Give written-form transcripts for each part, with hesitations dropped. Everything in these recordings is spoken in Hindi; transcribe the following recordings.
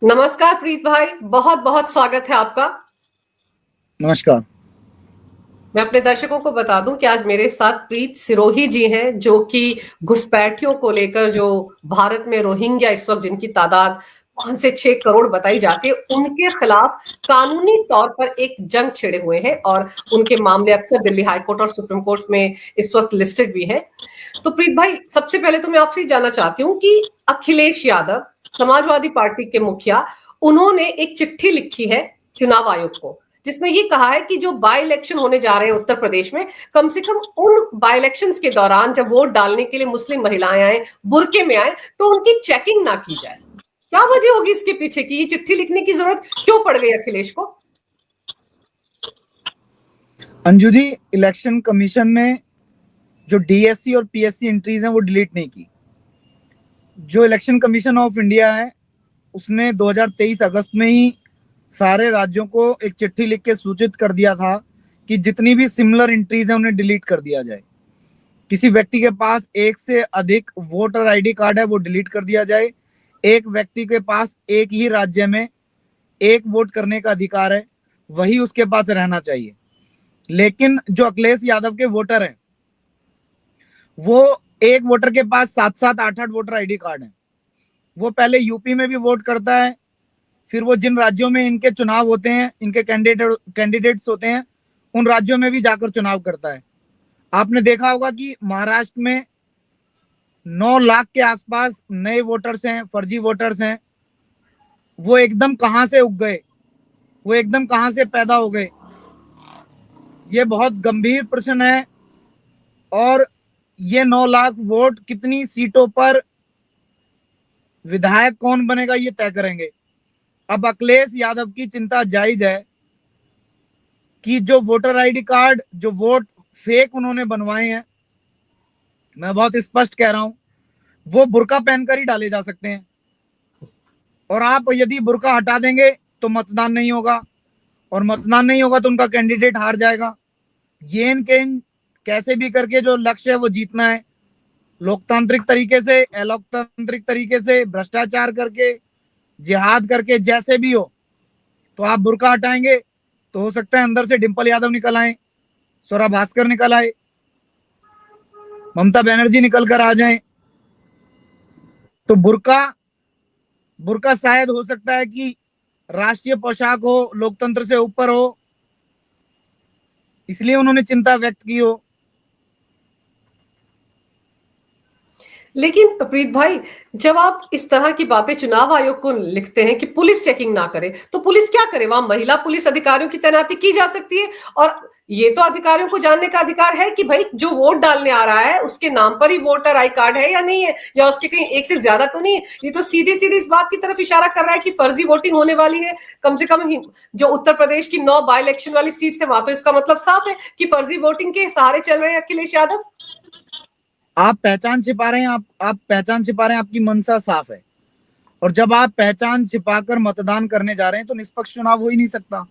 नमस्कार प्रीत भाई, बहुत बहुत स्वागत है आपका। नमस्कार। मैं अपने दर्शकों को बता दूं कि आज मेरे साथ प्रीत सिरोही जी हैं, जो कि घुसपैठियों को लेकर, जो भारत में रोहिंग्या इस वक्त जिनकी तादाद 5 से 6 करोड़ बताई जाती है, उनके खिलाफ कानूनी तौर पर एक जंग छिड़े हुए हैं और उनके मामले अक्सर दिल्ली हाईकोर्ट और सुप्रीम कोर्ट में इस वक्त लिस्टेड भी है। तो प्रीत भाई, सबसे पहले तो मैं आपसे जानना चाहती हूँ कि अखिलेश यादव, समाजवादी पार्टी के मुखिया, उन्होंने एक चिट्ठी लिखी है चुनाव आयोग को, जिसमें ये कहा है कि जो बाई इलेक्शन होने जा रहे हैं उत्तर प्रदेश में, कम से कम उन बाई इलेक्शंस के दौरान जब वोट डालने के लिए मुस्लिम महिलाएं आए, बुरके में आए, तो उनकी चेकिंग ना की जाए। क्या वजह होगी इसके पीछे की ये चिट्ठी लिखने की जरूरत क्यों पड़ गई अखिलेश को? अंजू जी, इलेक्शन कमीशन ने जो डीएससी और पीएससी एंट्रीज हैं वो डिलीट नहीं की। जो इलेक्शन कमीशन ऑफ इंडिया है उसने 2023 अगस्त में ही सारे राज्यों को एक चिट्ठी लिख के सूचित कर दिया था कि जितनी भी सिमिलर एंट्रीज हैं उन्हें डिलीट कर दिया जाए। किसी व्यक्ति के पास एक से अधिक वोटर आईडी कार्ड है वो डिलीट कर दिया जाए। एक व्यक्ति के पास एक ही राज्य में एक वोट करने का अधिकार है, वही उसके पास रहना चाहिए। लेकिन जो अखिलेश यादव के वोटर हैं, वो एक वोटर के पास 7-7, 8-8 वोटर आईडी कार्ड हैं। वो पहले यूपी में भी वोट करता है, फिर वो जिन राज्यों में इनके चुनाव होते हैं, इनके कैंडिडेट्स होते हैं, उन राज्यों में भी जाकर चुनाव करता है। आपने देखा होगा कि महाराष्ट्र में 9 लाख के आसपास नए वोटर्स हैं, फर्जी वोटर्स हैं। वो एकदम कहां से उग गए, वो एकदम कहां से पैदा हो गए, ये बहुत गंभीर प्रश्न है। और ये 9 लाख वोट कितनी सीटों पर विधायक कौन बनेगा ये तय करेंगे। अब अखिलेश यादव की चिंता जायज है कि जो वोटर आईडी कार्ड, जो वोट फेक उन्होंने बनवाए हैं, मैं बहुत स्पष्ट कह रहा हूं, वो बुर्का पहनकर ही डाले जा सकते हैं। और आप यदि बुर्का हटा देंगे तो मतदान नहीं होगा, और मतदान नहीं होगा तो उनका कैंडिडेट हार जाएगा। ये इनके कैसे भी करके जो लक्ष्य है वो जीतना है, लोकतांत्रिक तरीके से, अलोकतांत्रिक तरीके से, भ्रष्टाचार करके, जिहाद करके, जैसे भी हो। तो आप बुर्का हटाएंगे तो हो सकता है अंदर से डिंपल यादव निकल आए, स्वरा भास्कर निकल आए, ममता बनर्जी निकल कर आ जाए। तो बुर्का बुर्का शायद हो सकता है कि राष्ट्रीय पोशाक हो, लोकतंत्र से ऊपर हो, इसलिए उन्होंने चिंता व्यक्त की हो। लेकिन प्रीत भाई, जब आप इस तरह की बातें चुनाव आयोग को लिखते हैं कि पुलिस चेकिंग ना करे, तो पुलिस क्या करे? वहां महिला पुलिस अधिकारियों की तैनाती की जा सकती है। और ये तो अधिकारियों को जानने का अधिकार है कि भाई जो वोट डालने आ रहा है उसके नाम पर ही वोटर आई कार्ड है या नहीं है, या उसके कहीं एक से ज्यादा तो नहीं है। ये तो सीधे सीधे इस बात की तरफ इशारा कर रहा है कि फर्जी वोटिंग होने वाली है। कम से कम जो उत्तर प्रदेश की 9 बाई इलेक्शन वाली सीट है, वहां तो इसका मतलब साफ है कि फर्जी वोटिंग के सहारे चल रहे हैं अखिलेश यादव। आप पहचान छिपा रहे हैं, आप पहचान छिपा रहे हैं, आपकी मंशा साफ है। और जब आप पहचान छिपाकर मतदान करने जा रहे हैं तो निष्पक्ष चुनाव हो ही नहीं सकता।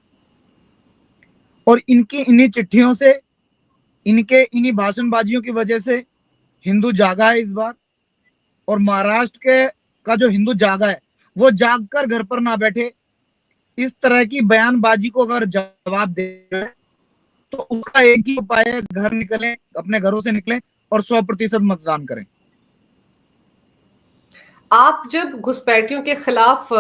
और इनकी इन्हीं चिट्ठियों से, इनके इन्हीं भाषणबाजियों की वजह से हिंदू जागा है इस बार। और महाराष्ट्र के का जो हिंदू जागा है वो जाग कर घर पर ना बैठे। इस तरह की बयानबाजी को अगर जवाब दे तो उसका एक ही उपाय है, घर निकलें, अपने घरों से निकलें और 100% मतदान करें। आप जब घुसपैठियों के खिलाफ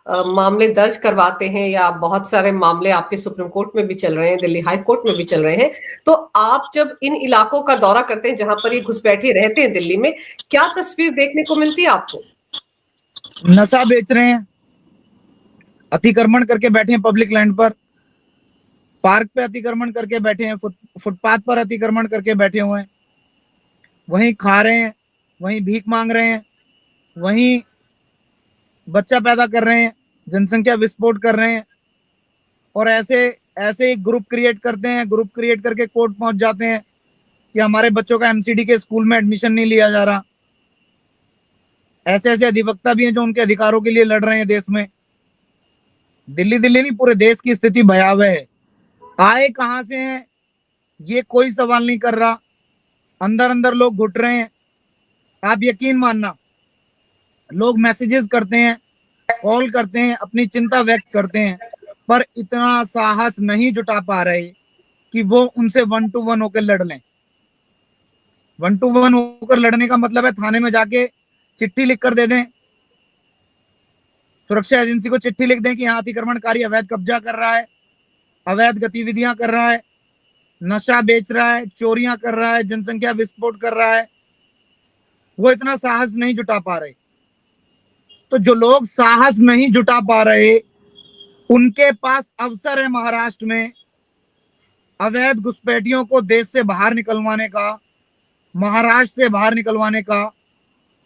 मामले दर्ज करवाते हैं, या बहुत सारे मामले आपके सुप्रीम कोर्ट में भी चल रहे हैं, दिल्ली हाई कोर्ट में भी चल रहे हैं, तो आप जब इन इलाकों का दौरा करते हैं जहां पर ये घुसपैठिए रहते हैं दिल्ली में, क्या तस्वीर देखने को मिलती है आपको? नशा बेच रहे हैं, अतिक्रमण करके बैठे हैं पब्लिक लैंड पर, पार्क पे अतिक्रमण करके बैठे हैं, फुटपाथ पर अतिक्रमण करके बैठे हुए हैं, वहीं खा रहे हैं, वहीं भीख मांग रहे हैं, वहीं बच्चा पैदा कर रहे हैं, जनसंख्या विस्फोट कर रहे हैं। और ऐसे ऐसे ग्रुप क्रिएट करते हैं, ग्रुप क्रिएट करके कोर्ट पहुंच जाते हैं कि हमारे बच्चों का एमसीडी के स्कूल में एडमिशन नहीं लिया जा रहा। ऐसे ऐसे अधिवक्ता भी हैं जो उनके अधिकारों के लिए लड़ रहे हैं देश में। दिल्ली दिल्ली नहीं, पूरे देश की स्थिति भयावह है। आए कहां से हैं ये कोई सवाल नहीं कर रहा, अंदर अंदर लोग घुट रहे हैं। आप यकीन मानना, लोग मैसेजेस करते हैं, कॉल करते हैं, अपनी चिंता व्यक्त करते हैं, पर इतना साहस नहीं जुटा पा रहे कि वो उनसे 1-to-1 होकर लड़ लें। 1-to-1 होकर लड़ने का मतलब है थाने में जाके चिट्ठी लिख कर दे दें, सुरक्षा एजेंसी को चिट्ठी लिख दें कि यहाँ अतिक्रमणकारी अवैध कब्जा कर रहा है, अवैध गतिविधियां कर रहा है, नशा बेच रहा है, चोरियां कर रहा है, जनसंख्या विस्फोट कर रहा है। वो इतना साहस नहीं जुटा पा रहे। तो जो लोग साहस नहीं जुटा पा रहे, उनके पास अवसर है महाराष्ट्र में अवैध घुसपैठियों को देश से बाहर निकलवाने का, महाराष्ट्र से बाहर निकलवाने का,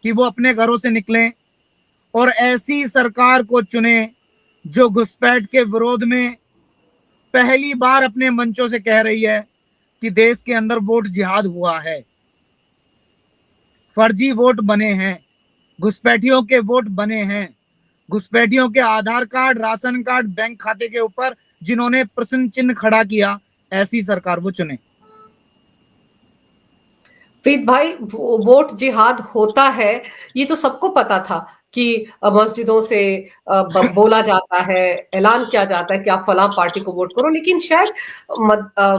कि वो अपने घरों से निकलें और ऐसी सरकार को चुने जो घुसपैठ के विरोध में पहली बार अपने मंचों से कह रही है कि देश के अंदर वोट जिहाद हुआ है, फर्जी वोट बने हैं, घुसपैठियों के वोट बने हैं, घुसपैठियों के आधार कार्ड, राशन कार्ड, बैंक खाते के ऊपर जिन्होंने प्रश्न चिन्ह खड़ा किया, ऐसी सरकार वो चुने। प्रीत भाई, वोट जिहाद होता है ये तो सबको पता था कि मस्जिदों से बोला जाता है, ऐलान किया जाता है कि आप फलां पार्टी को वोट करो, लेकिन शायद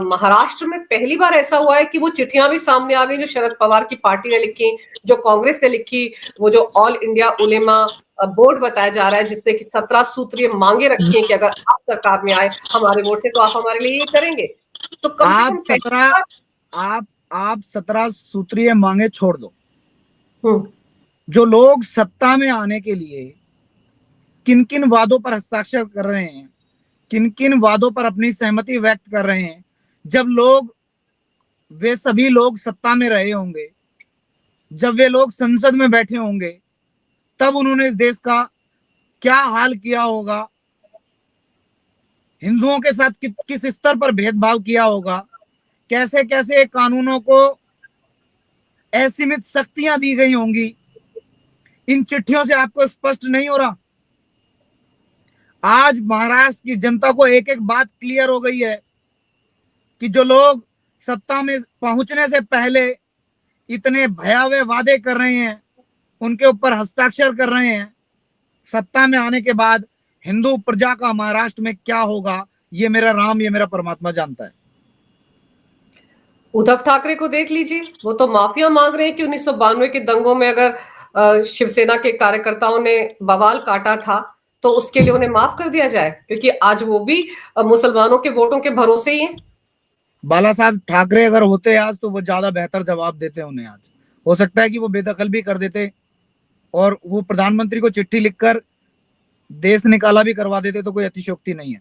महाराष्ट्र में पहली बार ऐसा हुआ है कि वो चिट्ठियां भी सामने आ गई जो शरद पवार की पार्टी ने लिखी, जो कांग्रेस ने लिखी, वो जो ऑल इंडिया उलेमा बोर्ड बताया जा रहा है जिसने कि 17 सूत्रीय मांगे रखी हैं कि अगर आप सरकार में आए हमारे वोट से तो आप हमारे लिए ये करेंगे। तो कम से कम आप 17 सूत्रीय मांगे छोड़ दो, जो लोग सत्ता में आने के लिए किन किन वादों पर हस्ताक्षर कर रहे हैं, किन किन वादों पर अपनी सहमति व्यक्त कर रहे हैं, जब लोग वे सभी लोग सत्ता में रहे होंगे, जब वे लोग संसद में बैठे होंगे, तब उन्होंने इस देश का क्या हाल किया होगा, हिंदुओं के साथ किस स्तर पर भेदभाव किया होगा, कैसे कैसे कानूनों को असीमित शक्तियां दी गई होंगी। इन चिट्ठियों से आपको स्पष्ट नहीं हो रहा? आज महाराष्ट्र की जनता को एक एक बात क्लियर हो गई है कि जो लोग सत्ता में पहुंचने से पहले इतने भयावह वादे कर रहे हैं, उनके ऊपर हस्ताक्षर कर रहे हैं, सत्ता में आने के बाद हिंदू प्रजा का महाराष्ट्र में क्या होगा, ये मेरा राम, ये मेरा परमात्मा जानता है। उद्धव ठाकरे को देख लीजिए, वो तो माफिया मांग रहे हैं कि 1992 के दंगों में अगर शिवसेना के कार्यकर्ताओं ने बवाल काटा था तो उसके लिए उन्हें माफ कर दिया जाए, क्योंकि आज वो भी मुसलमानों के वोटों के भरोसे ही हैं। बाला साहब ठाकरे अगर होते आज तो वो ज्यादा बेहतर जवाब देते उन्हें। आज हो सकता है कि वो बेदखल भी कर देते और वो प्रधानमंत्री को चिट्ठी लिखकर देश निकाला भी करवा देते, तो कोई अतिशयोक्ति नहीं है।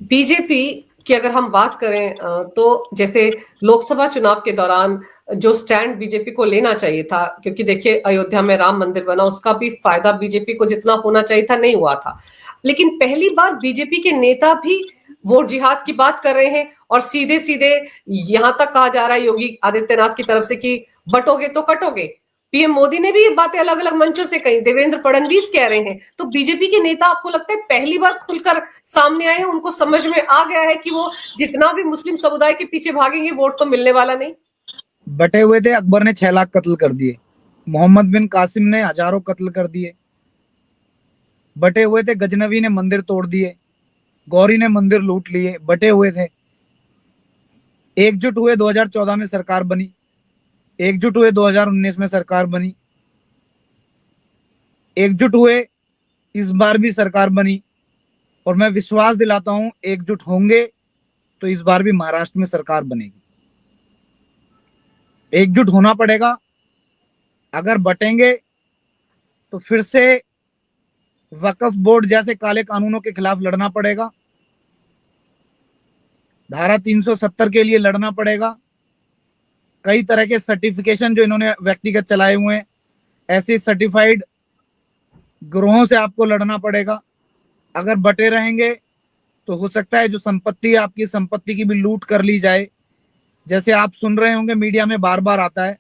बीजेपी की अगर हम बात करें तो जैसे लोकसभा चुनाव के दौरान जो स्टैंड बीजेपी को लेना चाहिए था, क्योंकि देखिए अयोध्या में राम मंदिर बना, उसका भी फायदा बीजेपी को जितना होना चाहिए था नहीं हुआ था, लेकिन पहली बार बीजेपी के नेता भी वोट जिहाद की बात कर रहे हैं और सीधे सीधे यहां तक कहा जा रहा है योगी आदित्यनाथ की तरफ से कि बटोगे तो कटोगे। पीएम मोदी ने भी ये बातें अलग अलग मंचों से कही, देवेंद्र फडणवीस कह रहे हैं। तो बीजेपी के नेता आपको लगता है पहली बार खुलकर सामने आए हैं, उनको समझ में आ गया है कि वो जितना भी मुस्लिम समुदाय के पीछे भागेंगे वोट तो मिलने वाला नहीं? बटे हुए थे, अकबर ने 6 लाख कत्ल कर दिए, मोहम्मद बिन कासिम ने हजारों कत्ल कर दिए, बटे हुए थे, गजनवी ने मंदिर तोड़ दिए, गौरी ने मंदिर लूट लिए, बटे हुए थे। एकजुट हुए 2014 में सरकार बनी, एकजुट हुए 2019 में सरकार बनी, एकजुट हुए इस बार भी सरकार बनी, और मैं विश्वास दिलाता हूं एकजुट होंगे तो इस बार भी महाराष्ट्र में सरकार बनेगी। एकजुट होना पड़ेगा, अगर बटेंगे तो फिर से वक्फ बोर्ड जैसे काले कानूनों के खिलाफ लड़ना पड़ेगा, धारा 370 के लिए लड़ना पड़ेगा, कई तरह के सर्टिफिकेशन जो इन्होंने व्यक्तिगत चलाए हुए हैं, ऐसे सर्टिफाइड गिरोहों से आपको लड़ना पड़ेगा। अगर बटे रहेंगे तो हो सकता है जो संपत्ति, आपकी संपत्ति की भी लूट कर ली जाए, जैसे आप सुन रहे होंगे मीडिया में बार बार आता है।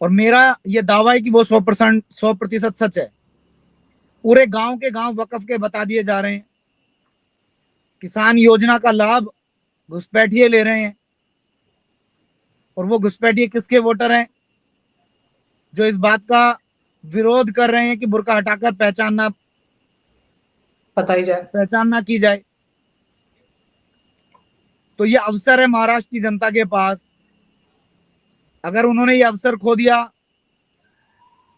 और मेरा ये दावा है कि वो 100% सच है। पूरे गांव के गांव वक्फ के बता दिए जा रहे हैं, किसान योजना का लाभ घुसपैठिए ले रहे हैं, और वो घुसपैठिए किसके वोटर हैं? जो इस बात का विरोध कर रहे हैं कि बुर्का हटाकर पहचान ना की जाए। तो ये अवसर है महाराष्ट्र की जनता के पास। अगर उन्होंने ये अवसर खो दिया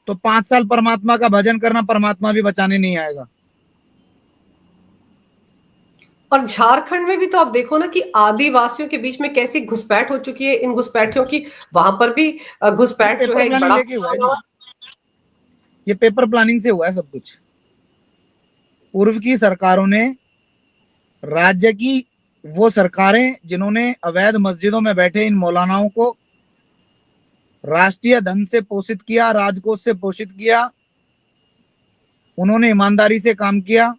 तो 5 साल परमात्मा का भजन करना, परमात्मा भी बचाने नहीं आएगा। और झारखंड में भी तो आप देखो ना कि आदिवासियों के बीच में कैसी घुसपैठ हो चुकी है। इन घुसपैठियों की वहां पर भी घुसपैठ जो है एक बड़ा ये पेपर प्लानिंग से हुआ है सब कुछ। पूर्व की सरकारों ने, राज्य की वो सरकारें जिन्होंने अवैध मस्जिदों में बैठे इन मौलानाओं को राष्ट्रीय धन से पोषित किया, राजकोष से पोषित किया, उन्होंने ईमानदारी से काम किया,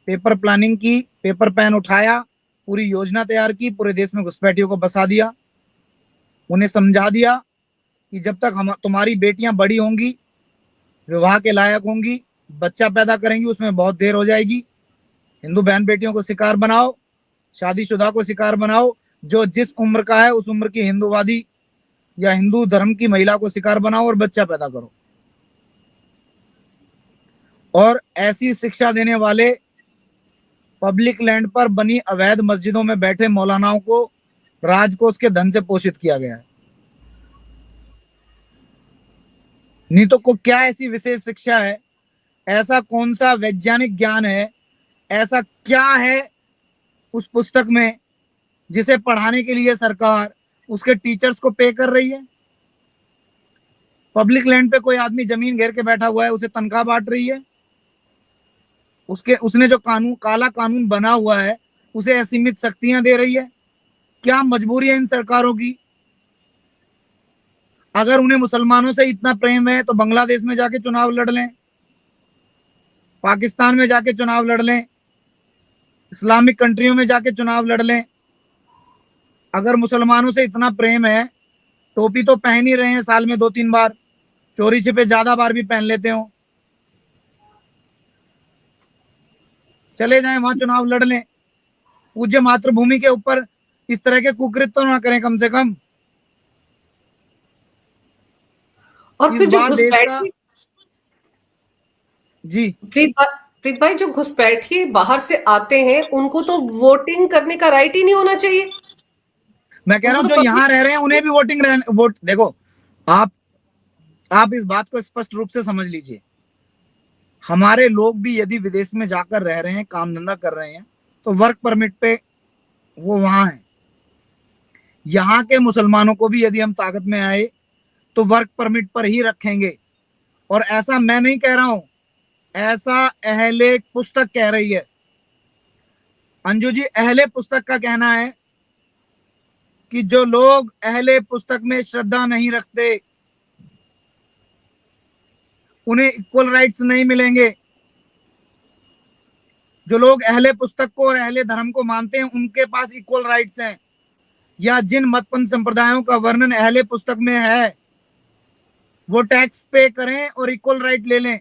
पेपर प्लानिंग की, पेपर पेन उठाया, पूरी योजना तैयार की, पूरे देश में घुसपैठियों को बसा दिया, उन्हें समझा दिया कि जब तक हम तुम्हारी बेटियां बड़ी होंगी, विवाह के लायक होंगी, बच्चा पैदा करेंगी, उसमें बहुत देर हो जाएगी। हिंदू बहन बेटियों को शिकार बनाओ, शादीशुदा को शिकार बनाओ, जो जिस उम्र का है उस उम्र की हिंदूवादी या हिंदू धर्म की महिला को शिकार बनाओ और बच्चा पैदा करो। और ऐसी शिक्षा देने वाले पब्लिक लैंड पर बनी अवैध मस्जिदों में बैठे मौलानाओं को राजकोष के धन से पोषित किया गया है। नहीं तो को क्या ऐसी विशेष शिक्षा है, ऐसा कौन सा वैज्ञानिक ज्ञान है, ऐसा क्या है उस पुस्तक में जिसे पढ़ाने के लिए सरकार उसके टीचर्स को पे कर रही है? पब्लिक लैंड पे कोई आदमी जमीन घेर के बैठा हुआ है, उसे तनख्वाह बांट रही है। उसने जो काला कानून बना हुआ है उसे असीमित शक्तियां दे रही है। क्या मजबूरी है इन सरकारों की? अगर उन्हें मुसलमानों से इतना प्रेम है तो बांग्लादेश में जाके चुनाव लड़ लें, पाकिस्तान में जाके चुनाव लड़ लें, इस्लामिक कंट्रियों में जाके चुनाव लड़ लें। अगर मुसलमानों से इतना प्रेम है, टोपी तो पहन ही रहे हैं साल में 2-3 बार, चोरी छिपे ज्यादा बार भी पहन लेते हो, चले जाएं वहां चुनाव लड़ लें। पूज्य मातृभूमि के ऊपर इस तरह के कुकृत्य तो ना करें कम से कम। और फिर जो घुसपैठी जी प्रीत भाई, जो घुसपैठी बाहर से आते हैं उनको तो वोटिंग करने का राइट ही नहीं होना चाहिए। मैं कह रहा हूं जो यहाँ रह रहे हैं उन्हें भी वोट देखो, आप इस बात को स्पष्ट रूप से समझ लीजिए। हमारे लोग भी यदि विदेश में जाकर रह रहे हैं, काम धंधा कर रहे हैं, तो वर्क परमिट पे वो वहां है। यहाँ के मुसलमानों को भी यदि हम ताकत में आए तो वर्क परमिट पर ही रखेंगे। और ऐसा मैं नहीं कह रहा हूं, ऐसा अहले पुस्तक कह रही है। अंजू जी, अहले पुस्तक का कहना है कि जो लोग अहले पुस्तक में श्रद्धा नहीं रखते उन्हें इक्वल राइट्स नहीं मिलेंगे। जो लोग अहले पुस्तक को और अहले धर्म को मानते हैं उनके पास इक्वल राइट्स हैं। या जिन मतपंथ संप्रदायों का वर्णन अहले पुस्तक में है वो टैक्स पे करें और इक्वल राइट ले लें।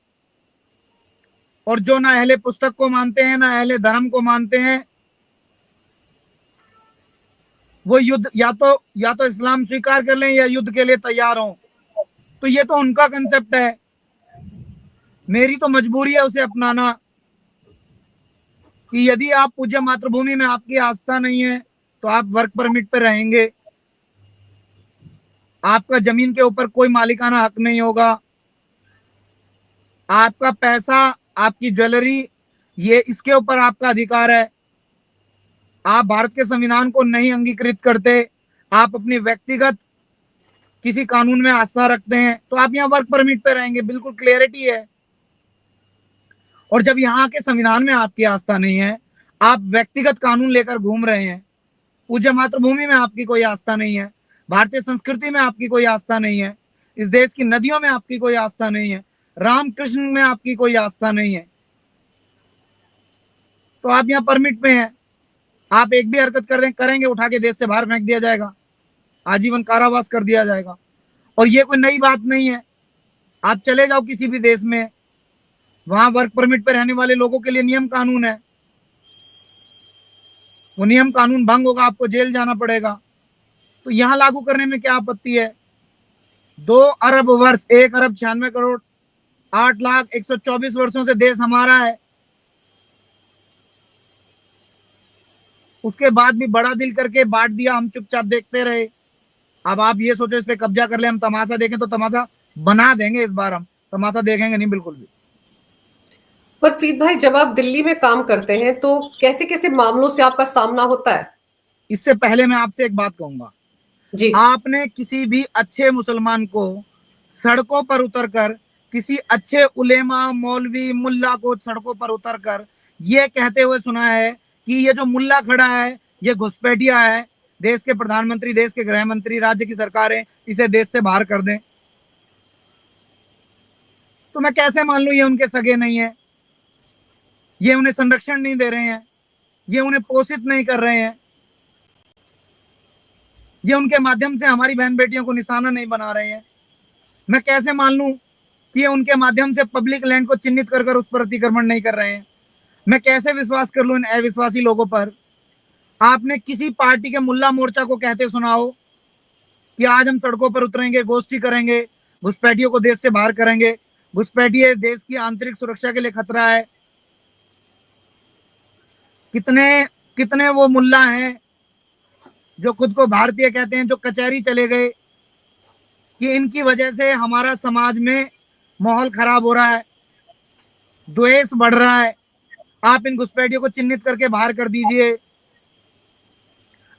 और जो ना अहले पुस्तक को मानते हैं ना अहले धर्म को मानते हैं, वो युद्ध या तो इस्लाम स्वीकार कर लें या युद्ध के लिए तैयार हों। तो ये तो उनका कंसेप्ट है, मेरी तो मजबूरी है उसे अपनाना। कि यदि आप पूज्य मातृभूमि में आपकी आस्था नहीं है तो आप वर्क परमिट पे रहेंगे, आपका जमीन के ऊपर कोई मालिकाना हक नहीं होगा, आपका पैसा, आपकी ज्वेलरी, ये इसके ऊपर आपका अधिकार है। आप भारत के संविधान को नहीं अंगीकृत करते, आप अपनी व्यक्तिगत किसी कानून में आस्था रखते हैं तो आप यहाँ वर्क परमिट पे रहेंगे, बिल्कुल क्लियरिटी है। और जब यहाँ के संविधान में आपकी आस्था नहीं है, आप व्यक्तिगत कानून लेकर घूम रहे हैं, पूज्य मातृभूमि में आपकी कोई आस्था नहीं है, भारतीय संस्कृति में आपकी कोई आस्था नहीं है, इस देश की नदियों में आपकी कोई आस्था नहीं है, रामकृष्ण में आपकी कोई आस्था नहीं है, तो आप यहाँ परमिट पे हैं। आप एक भी हरकत करेंगे उठा के देश से बाहर फेंक दिया जाएगा, आजीवन कारावास कर दिया जाएगा। और ये कोई नई बात नहीं है। आप चले जाओ किसी भी देश में, वहां वर्क परमिट पर रहने वाले लोगों के लिए नियम कानून है, वो नियम कानून भंग होगा आपको जेल जाना पड़ेगा। तो यहां लागू करने में क्या आपत्ति है? 2 अरब वर्ष, 1 अरब 96 करोड़, 8,01,24 वर्षों से देश हमारा है। उसके बाद भी बड़ा दिल करके बांट दिया, हम चुपचाप देखते रहे। अब आप ये सोचो इस पे कब्जा कर ले, हम तमाशा देखें, तो तमाशा बना देंगे। इस बार हम तमाशा देखेंगे नहीं बिल्कुल भी। पर प्रीत भाई, जब आप दिल्ली में काम करते हैं तो कैसे कैसे मामलों से आपका सामना होता है? इससे पहले मैं आपसे एक बात कहूंगा, जी। आपने किसी भी अच्छे मुसलमान को सड़कों पर उतरकर, किसी अच्छे उलेमा, मौलवी, मुल्ला को सड़कों पर उतरकर ये कहते हुए सुना है कि ये जो मुल्ला खड़ा है ये घुसपैठिया है, देश के प्रधानमंत्री, देश के गृह मंत्री, राज्य की सरकारें इसे देश से बाहर कर दें? तो मैं कैसे मान लूं ये उनके सगे नहीं है, ये उन्हें संरक्षण नहीं दे रहे हैं, ये उन्हें पोषित नहीं कर रहे हैं, ये उनके माध्यम से हमारी बहन बेटियों को निशाना नहीं बना रहे हैं? मैं कैसे मान लूं कि ये उनके माध्यम से पब्लिक लैंड को चिन्हित कर उस पर अतिक्रमण नहीं कर रहे हैं? मैं कैसे विश्वास कर लूं इन अविश्वासी लोगों पर? आपने किसी पार्टी के मुल्ला मोर्चा को कहते सुना हो कि आज हम सड़कों पर उतरेंगे, गोष्ठी करेंगे, घुसपैठियों को देश से बाहर करेंगे, घुसपैठिए देश की आंतरिक सुरक्षा के लिए खतरा है? कितने कितने वो मुल्ला हैं जो खुद को भारतीय कहते हैं, जो कचहरी चले गए कि इनकी वजह से हमारा समाज में माहौल खराब हो रहा है, द्वेष बढ़ रहा है, आप इन घुसपैठियों को चिन्हित करके बाहर कर दीजिए।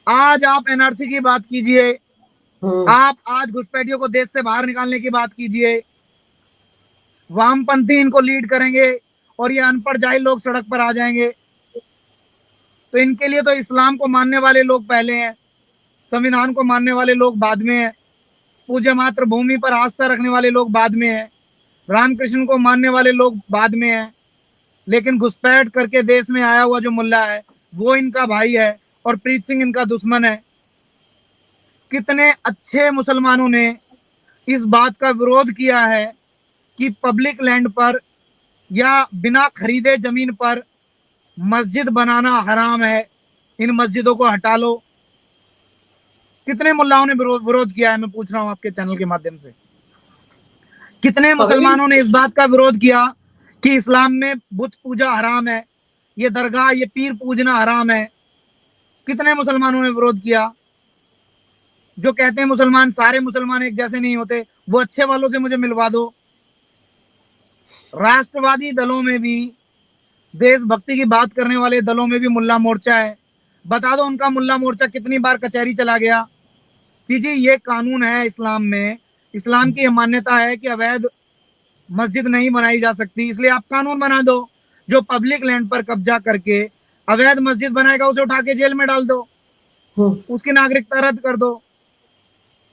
आज आप एनआरसी की बात कीजिए, आप आज घुसपैठियों को देश से बाहर निकालने की बात कीजिए। वामपंथी इनको लीड करेंगे और ये अनपढ़ जाहिल लोग सड़क पर आ जाएंगे। तो इनके लिए तो इस्लाम को मानने वाले लोग पहले हैं, संविधान को मानने वाले लोग बाद में हैं, पूज्य मातृभूमि पर आस्था रखने वाले लोग बाद में हैं, रामकृष्ण को मानने वाले लोग बाद में हैं। लेकिन घुसपैठ करके देश में आया हुआ जो मुल्ला है वो इनका भाई है और प्रीत सिंह इनका दुश्मन है। कितने अच्छे मुसलमानों ने इस बात का विरोध किया है कि पब्लिक लैंड पर या बिना खरीदे जमीन पर मस्जिद बनाना हराम है, इन मस्जिदों को हटा लो। कितने मुल्लाओं ने विरोध किया है, मैं पूछ रहा हूं आपके चैनल के माध्यम से। कितने मुसलमानों ने इस बात का विरोध किया कि इस्लाम में बुत पूजा हराम है, ये दरगाह, ये पीर पूजना हराम है? कितने मुसलमानों ने विरोध किया? जो कहते हैं मुसलमान, सारे मुसलमान एक जैसे नहीं होते, वो अच्छे वालों से मुझे मिलवा दो। राष्ट्रवादी दलों में भी, देशभक्ति की बात करने वाले दलों में भी मुल्ला मोर्चा है। बता दो उनका मुल्ला मोर्चा कितनी बार कचहरी चला गया कि जी ये कानून है इस्लाम में, इस्लाम की मान्यता है कि अवैध मस्जिद नहीं बनाई जा सकती, इसलिए आप कानून बना दो, जो पब्लिक लैंड पर कब्जा करके अवैध मस्जिद बनाएगा उसे उठा के जेल में डाल दो, उसकी नागरिकता रद्द कर दो।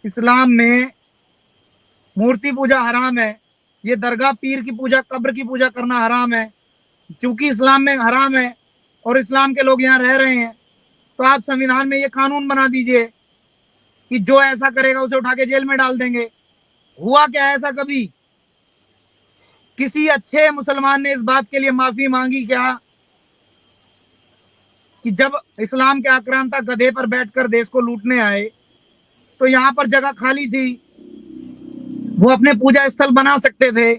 इस्लाम में मूर्ति पूजा हराम है, ये दरगाह, पीर की पूजा, कब्र की पूजा करना हराम है। चूंकि इस्लाम में हराम है और इस्लाम के लोग यहाँ रह रहे हैं, तो आप संविधान में ये कानून बना दीजिए कि जो ऐसा करेगा उसे उठा के जेल में डाल देंगे। हुआ क्या ऐसा कभी? किसी अच्छे मुसलमान ने इस बात के लिए माफी मांगी क्या कि जब इस्लाम के आक्रांता गधे पर बैठकर देश को लूटने आए तो यहाँ पर जगह खाली थी, वो अपने पूजा स्थल बना सकते थे,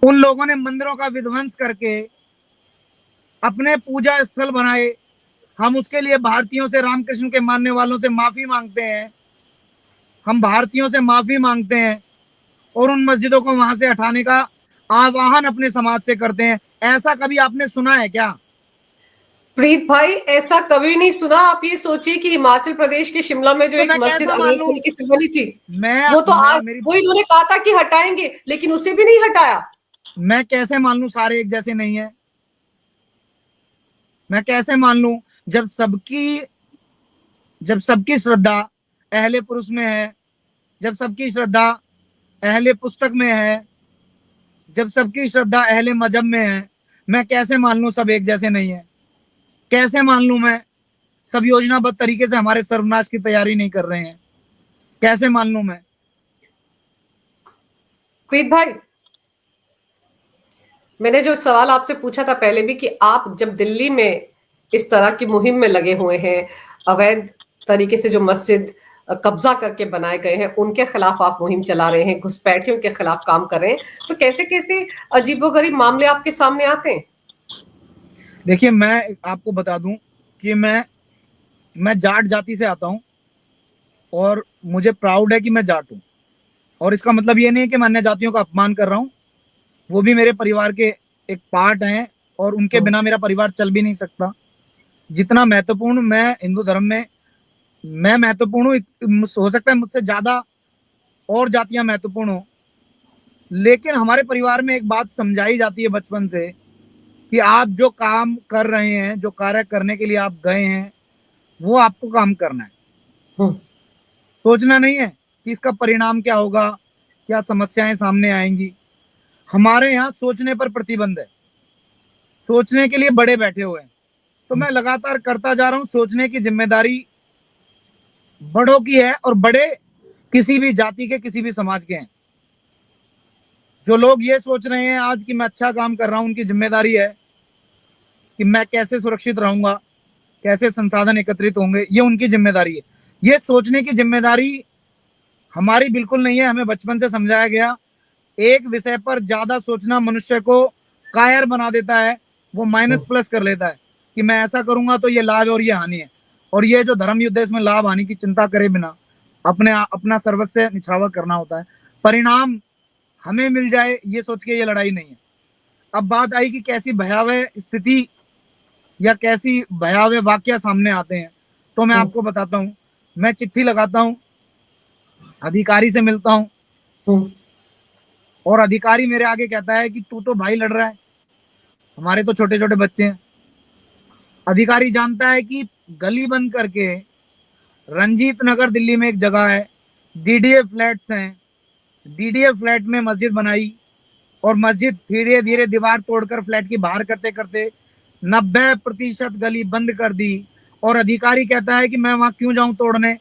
उन लोगों ने मंदिरों का विध्वंस करके अपने पूजा स्थल बनाए। हम उसके लिए भारतीयों से, रामकृष्ण के मानने वालों से माफी मांगते हैं, हम भारतीयों से माफी मांगते हैं और उन मस्जिदों को वहां से हटाने का आह्वान अपने समाज से करते हैं। ऐसा कभी आपने सुना है क्या? प्रीत भाई, ऐसा कभी नहीं सुना। आप ये सोचिए कि हिमाचल प्रदेश के शिमला में जो तो एक मैं मस्जिद कैसा मान अवैध लूं? तरीके से बनी थी, मैं वो तो आज मेरी वो इन्होंने कहा था कि हटाएंगे, लेकिन उसे भी नहीं हटाया। मैं कैसे मान लूं सारे एक जैसे नहीं है? मैं कैसे मान लूं जब सबकी श्रद्धा अहले पुरुष में है, जब सबकी श्रद्धा अहले पुस्तक में है, जब सबकी श्रद्धा अहले मजहब में है? मैं कैसे मान लूं सब एक जैसे नहीं है? कैसे मान लूं मैं सब योजनाबद्ध तरीके से हमारे सर्वनाश की तैयारी नहीं कर रहे हैं? कैसे मान लूं मैं? प्रीत भाई, मैंने जो सवाल आपसे पूछा था पहले भी कि आप जब दिल्ली में इस तरह की मुहिम में लगे हुए हैं, अवैध तरीके से जो मस्जिद कब्जा करके बनाए गए हैं, उनके खिलाफ आप मुहिम चला रहे हैं, घुसपैठियों के खिलाफ काम कर रहे हैं, तो कैसे कैसे अजीबोगरीब मामले आपके सामने आते हैं? देखिए, मैं आपको बता दूं कि मैं जाट जाति से आता हूं और मुझे प्राउड है कि मैं जाट हूं। और इसका मतलब ये नहीं है कि मैं अन्य जातियों का अपमान कर रहा हूं। वो भी मेरे परिवार के एक पार्ट हैं और उनके बिना मेरा परिवार चल भी नहीं सकता। जितना महत्वपूर्ण मैं हिंदू धर्म में मैं महत्वपूर्ण हूँ, हो सकता है मुझसे ज्यादा और जातियां महत्वपूर्ण हो, लेकिन हमारे परिवार में एक बात समझाई जाती है बचपन से कि आप जो काम कर रहे हैं, जो कार्य करने के लिए आप गए हैं, वो आपको काम करना है। सोचना नहीं है कि इसका परिणाम क्या होगा, क्या समस्याएं सामने आएंगी। हमारे यहाँ सोचने पर प्रतिबंध है, सोचने के लिए बड़े बैठे हुए हैं। तो मैं लगातार करता जा रहा हूँ। सोचने की जिम्मेदारी बड़ों की है और बड़े किसी भी जाति के, किसी भी समाज के हैं। जो लोग ये सोच रहे हैं आज कि मैं अच्छा काम कर रहा हूं, उनकी जिम्मेदारी है कि मैं कैसे सुरक्षित रहूंगा, कैसे संसाधन एकत्रित होंगे, ये उनकी जिम्मेदारी है। ये सोचने की जिम्मेदारी हमारी बिल्कुल नहीं है। हमें बचपन से समझाया गया एक विषय पर ज्यादा सोचना मनुष्य को कायर बना देता है, वो माइनस प्लस कर लेता है कि मैं ऐसा करूंगा तो ये लाभ है और ये हानि है। और ये जो धर्म युद्ध है, इसमें लाभ हानि की चिंता करे बिना अपना सर्वस्व निछावर करना होता है। परिणाम हमें मिल जाए ये सोच के ये लड़ाई नहीं है। अब बात आई कि कैसी भयावह स्थिति या कैसी भयावह वाक्य सामने आते हैं, तो मैं आपको बताता हूँ। मैं चिट्ठी लगाता हूँ, अधिकारी से मिलता हूँ और अधिकारी मेरे आगे कहता है कि तू तो भाई लड़ रहा है, हमारे तो छोटे छोटे बच्चे हैं। अधिकारी जानता है कि गली बंद करके रंजीत नगर दिल्ली में एक जगह है, डीडीए फ्लैट्स हैं, डीडीए फ्लैट में मस्जिद बनाई और मस्जिद धीरे धीरे दीवार तोड़कर फ्लैट की बाहर करते करते 90% गली बंद कर दी। और अधिकारी कहता है कि मैं वहां क्यों जाऊं तोड़ने,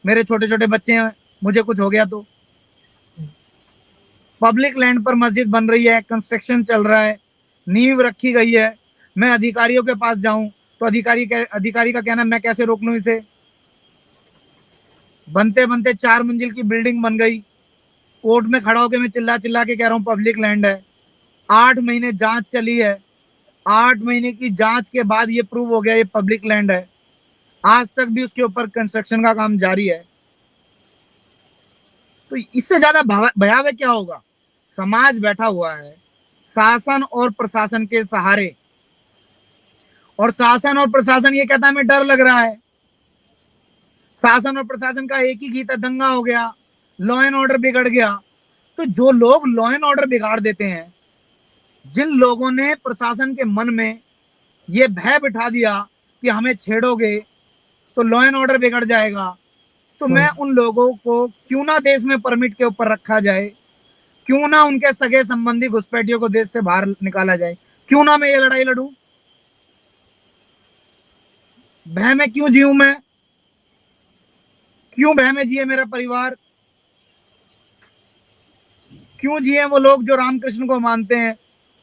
मेरे छोटे छोटे बच्चे हैं, मुझे कुछ हो गया तो। पब्लिक लैंड पर मस्जिद बन रही है, कंस्ट्रक्शन चल रहा है, नींव रखी गई है, मैं अधिकारियों के पास जाऊं तो अधिकारी का कहना मैं कैसे रोक लूं इसे। बनते बनते 4 मंजिल की बिल्डिंग बन गई। कोर्ट में खड़ा होकर मैं चिल्ला चिल्ला के कह रहा हूँ पब्लिक लैंड है। 8 महीने जांच चली है, 8 महीने की जांच के बाद ये प्रूव हो गया ये पब्लिक लैंड है। आज तक भी उसके ऊपर कंस्ट्रक्शन का काम जारी है। तो इससे ज्यादा भयावह क्या होगा। समाज बैठा हुआ है शासन और प्रशासन के सहारे, और शासन और प्रशासन ये कहता है हमें डर लग रहा है। शासन और प्रशासन का एक ही गीत है, दंगा हो गया, लॉ एंड ऑर्डर बिगड़ गया। तो जो लोग लॉ एंड ऑर्डर बिगाड़ देते हैं, जिन लोगों ने प्रशासन के मन में ये भय बिठा दिया कि हमें छेड़ोगे तो लॉ एंड ऑर्डर बिगड़ जाएगा, तो मैं उन लोगों को क्यों ना देश में परमिट के ऊपर रखा जाए, क्यों ना उनके सगे संबंधी घुसपैठियों को देश से बाहर निकाला जाए, क्यों ना मैं ये लड़ाई लड़ूं। भय में क्यों जीऊं मैं, क्यों भय में जिए मेरा परिवार, क्यों जिए वो लोग जो रामकृष्ण को मानते हैं,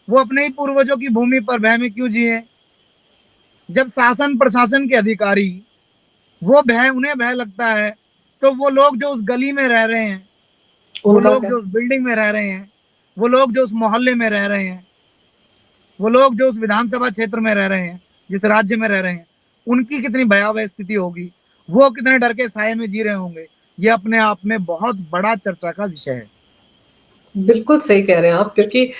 वो अपने ही पूर्वजों की भूमि पर भय में क्यों जिए। जब शासन प्रशासन के अधिकारी वो भय, उन्हें भय लगता है, तो वो लोग जो उस गली में रह रहे हैं, वो लोग जो उस बिल्डिंग में रह रहे हैं, वो लोग जो उस मोहल्ले में रह रहे हैं, वो लोग जो उस विधानसभा क्षेत्र में रह रहे हैं, जिस राज्य में रह रहे हैं, उनकी कितनी भयावह स्थिति होगी, वो कितने डर के साये में जी रहे होंगे। ये अपने आप में बहुत बड़ा चर्चा का विषय है। बिल्कुल सही कह रहे हैं आप, क्योंकि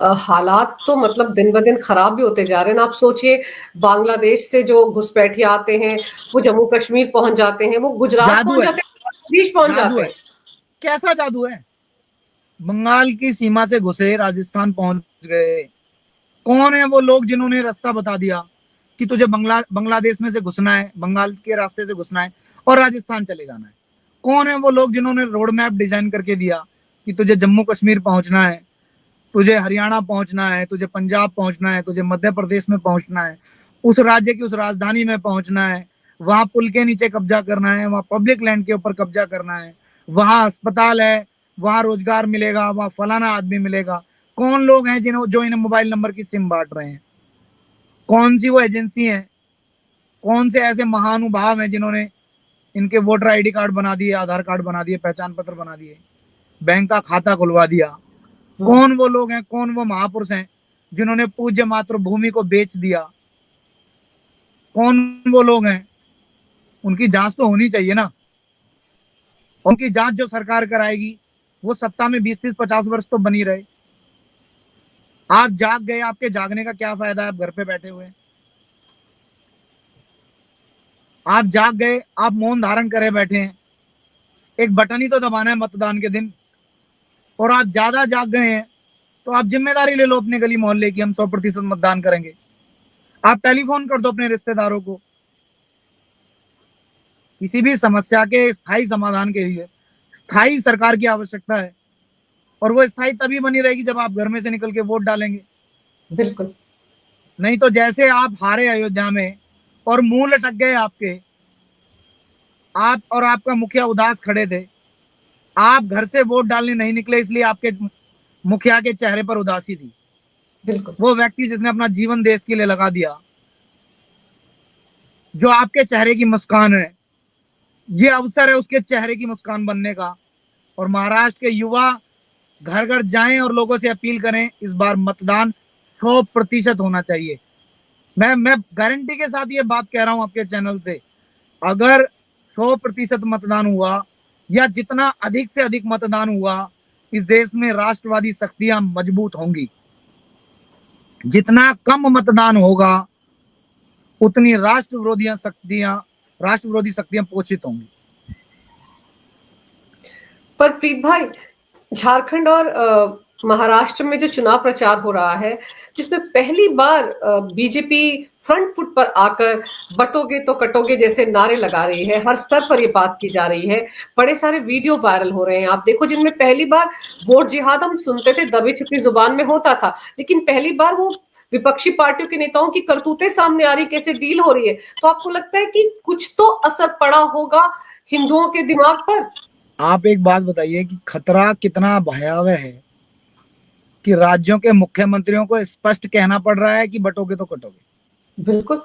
हालात तो मतलब दिन ब दिन खराब भी होते जा रहे हैं। आप सोचिए, बांग्लादेश से जो घुसपैठिए आते हैं वो जम्मू कश्मीर पहुंच जाते हैं, वो गुजरात जादू पहुंच है, जाते हैं, प्रदेश पहुंच जादू जाते है। हैं। कैसा जादू है। बंगाल की सीमा से घुसे, राजस्थान पहुंच गए। कौन है वो लोग जिन्होंने रास्ता बता दिया कि तुझे बांग्लादेश में से घुसना है, बंगाल के रास्ते से घुसना है और राजस्थान चले जाना है। कौन है वो लोग जिन्होंने रोड मैप डिजाइन करके दिया कि तुझे जम्मू कश्मीर पहुंचना है, तुझे हरियाणा पहुंचना है, तुझे पंजाब पहुंचना है, तुझे मध्य प्रदेश में पहुंचना है, उस राज्य की उस राजधानी में पहुंचना है, वहां पुल के नीचे कब्जा करना है, वहां पब्लिक लैंड के ऊपर कब्जा करना है, वहां अस्पताल है, वहां रोजगार मिलेगा, वहां फलाना आदमी मिलेगा। कौन लोग हैं जो इन्हें मोबाइल नंबर की सिम बांट रहे हैं, कौन सी वो एजेंसी है, कौन से ऐसे महानुभाव हैं जिन्होंने इनके वोटर आईडी कार्ड बना दिए, आधार कार्ड बना दिए, पहचान पत्र बना दिए, बैंक का खाता खुलवा दिया। कौन वो लोग हैं, कौन वो महापुरुष हैं जिन्होंने पूज्य मातृभूमि को बेच दिया? कौन वो लोग हैं? उनकी जांच तो होनी चाहिए ना। उनकी जांच जो सरकार कराएगी, वो सत्ता में 20-30-50 वर्ष तो बनी रहे। आप जाग गए, आपके जागने का क्या फायदा है? आप घर पे बैठे हुए, आप जाग गए, आप मौन धारण करे बैठे हैं। एक बटन ही तो दबाना है मतदान के दिन, और आप ज्यादा जाग गए हैं तो आप जिम्मेदारी ले लो अपने गली मोहल्ले की, हम 100% मतदान करेंगे। आप टेलीफोन कर दो अपने रिश्तेदारों को। किसी भी समस्या के स्थायी समाधान के लिए स्थायी सरकार की आवश्यकता है, और वो स्थायी तभी बनी रहेगी जब आप घर में से निकल के वोट डालेंगे। बिल्कुल। नहीं तो जैसे आप हारे अयोध्या में और मुंह लटक गए आपके, आप और आपका मुखिया उदास खड़े थे, आप घर से वोट डालने नहीं निकले, इसलिए आपके मुखिया के चेहरे पर उदासी थी। बिल्कुल। वो व्यक्ति जिसने अपना जीवन देश के लिए लगा दिया, जो आपके चेहरे की मुस्कान है, ये अवसर है उसके चेहरे की मुस्कान बनने का। और महाराष्ट्र के युवा घर घर जाएं और लोगों से अपील करें, इस बार मतदान 100% होना चाहिए। मैं गारंटी के साथ ये बात कह रहा हूं आपके चैनल से, अगर 100% मतदान हुआ, या जितना अधिक से अधिक मतदान हुआ, इस देश में राष्ट्रवादी शक्तियां मजबूत होंगी। जितना कम मतदान होगा, उतनी राष्ट्रविरोधी शक्तियां पोषित होंगी। पर प्रीत भाई, झारखंड और महाराष्ट्र में जो चुनाव प्रचार हो रहा है, जिसमें पहली बार बीजेपी फ्रंट फुट पर आकर बटोगे तो कटोगे जैसे नारे लगा रही है, हर स्तर पर ये बात की जा रही है, बड़े सारे वीडियो वायरल हो रहे हैं। आप देखो, जिनमें पहली बार वोट जिहाद हम सुनते थे, दबी छुपी जुबान में होता था, लेकिन पहली बार वो विपक्षी पार्टियों के नेताओं की करतूतें सामने आ रही, कैसे डील हो रही है। तो आपको लगता है कि कुछ तो असर पड़ा होगा हिंदुओं के दिमाग पर? आप एक बात बताइए कि खतरा कितना भयावह है कि राज्यों के मुख्यमंत्रियों को स्पष्ट कहना पड़ रहा है कि बटोगे तो कटोगे। बिल्कुल।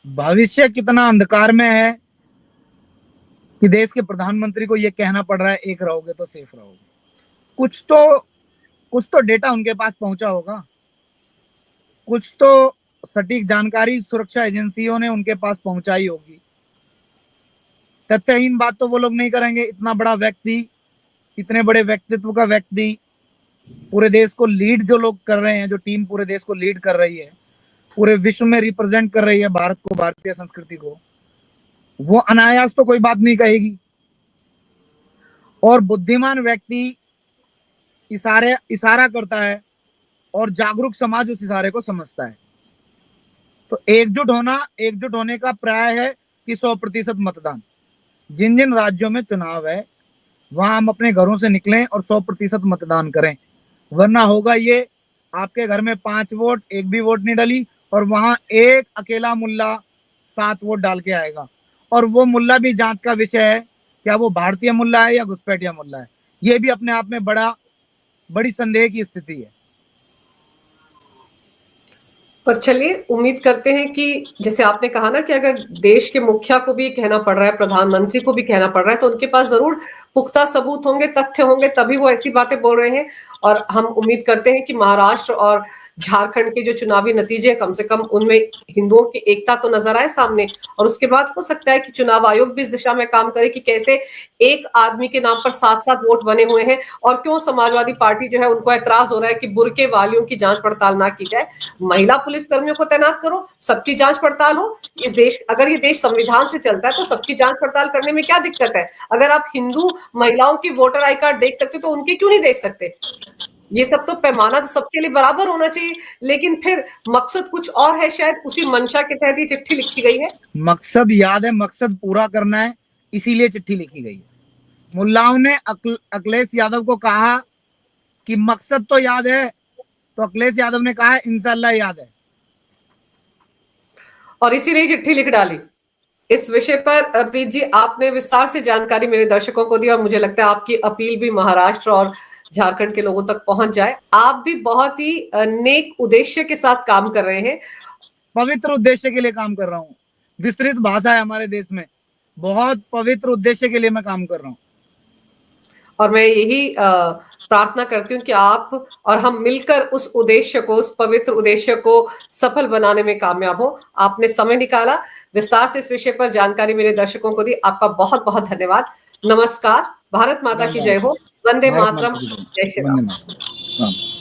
भविष्य कितना अंधकार में है कि देश के प्रधानमंत्री को यह कहना पड़ रहा है, एक रहोगे तो सेफ रहोगे। कुछ तो डेटा उनके पास पहुंचा होगा, कुछ तो सटीक जानकारी सुरक्षा एजेंसियों ने उनके पास पहुंचाई होगी। तथ्यहीन बात तो वो लोग नहीं करेंगे। इतना बड़ा व्यक्ति, इतने बड़े व्यक्तित्व का व्यक्ति, पूरे देश को लीड जो लोग कर रहे हैं, जो टीम पूरे देश को लीड कर रही है, पूरे विश्व में रिप्रेजेंट कर रही है भारत को, भारतीय संस्कृति को, वो अनायास तो कोई बात नहीं कहेगी। और बुद्धिमान व्यक्ति इशारा करता है और जागरूक समाज उस इशारे को समझता है। तो एकजुट होने का पर्याय है कि 100% मतदान। जिन जिन राज्यों में चुनाव है, वहां हम अपने घरों से निकलें और 100% मतदान करें। वरना होगा ये, आपके घर में 5 वोट, एक भी वोट नहीं डली, और वहां एक अकेला मुल्ला 7 वोट डाल के आएगा। और वो मुल्ला भी जांच का विषय है, क्या वो भारतीय मुल्ला है या घुसपैठिया मुल्ला है। ये भी अपने आप में बड़ी संदेह की स्थिति है। पर चलिए, उम्मीद करते हैं कि जैसे आपने कहा ना कि अगर देश के मुखिया को भी कहना पड़ रहा है, प्रधानमंत्री को भी कहना पड़ रहा है, तो उनके पास जरूर पुख्ता सबूत होंगे, तथ्य होंगे, तभी वो ऐसी बातें बोल रहे हैं। और हम उम्मीद करते हैं कि महाराष्ट्र और झारखंड के जो चुनावी नतीजे, कम से कम उनमें हिंदुओं की एकता तो नजर आए सामने। और उसके बाद हो सकता है कि चुनाव आयोग भी इस दिशा में काम करे कि कैसे एक आदमी के नाम पर 7-7 वोट बने हुए हैं, और क्यों समाजवादी पार्टी जो है उनको एतराज हो रहा है कि बुर्के वालियों की जांच पड़ताल ना की जाए। महिला पुलिस कर्मियों को तैनात करो, सबकी जांच पड़ताल हो। इस देश, अगर ये देश संविधान से चलता है तो सबकी जांच पड़ताल करने में क्या दिक्कत है? अगर आप हिंदू महिलाओं की वोटर आई कार्ड देख सकते तो उनके क्यों नहीं देख सकते? ये सब तो पैमाना तो सबके लिए बराबर होना चाहिए, लेकिन फिर मकसद कुछ और है। शायद उसी मंशा के तहत ये चिट्ठी लिखी गई है। मकसद याद है, मकसद पूरा करना है, इसीलिए चिट्ठी लिखी गई है। मुल्लाओं ने अखिलेश यादव को कहा कि मकसद तो याद है, तो अखिलेश यादव ने कहा इंशाल्लाह याद है, और इसीलिए चिट्ठी लिख डाली। इस विषय पर प्रीत जी, आपने विस्तार से जानकारी मेरे दर्शकों को दी, और मुझे लगता है आपकी अपील भी महाराष्ट्र और झारखंड के लोगों तक पहुंच जाए। आप भी बहुत ही नेक उद्देश्य के साथ काम कर रहे हैं। पवित्र उद्देश्य के लिए काम कर रहा हूं। विस्तृत भाषा है हमारे देश में, बहुत पवित्र उद्देश्य के लिए मैं काम कर रहा हूँ। और मैं यही प्रार्थना करती हूँ कि आप और हम मिलकर उस उद्देश्य को, उस पवित्र उद्देश्य को सफल बनाने में कामयाब हो। आपने समय निकाला, विस्तार से इस विषय पर जानकारी मेरे दर्शकों को दी। आपका बहुत बहुत धन्यवाद। नमस्कार। भारत माता की जय हो। वंदे भारत मातरम। माता की जय। जय श्री राम। वंदे मातरम। हाँ।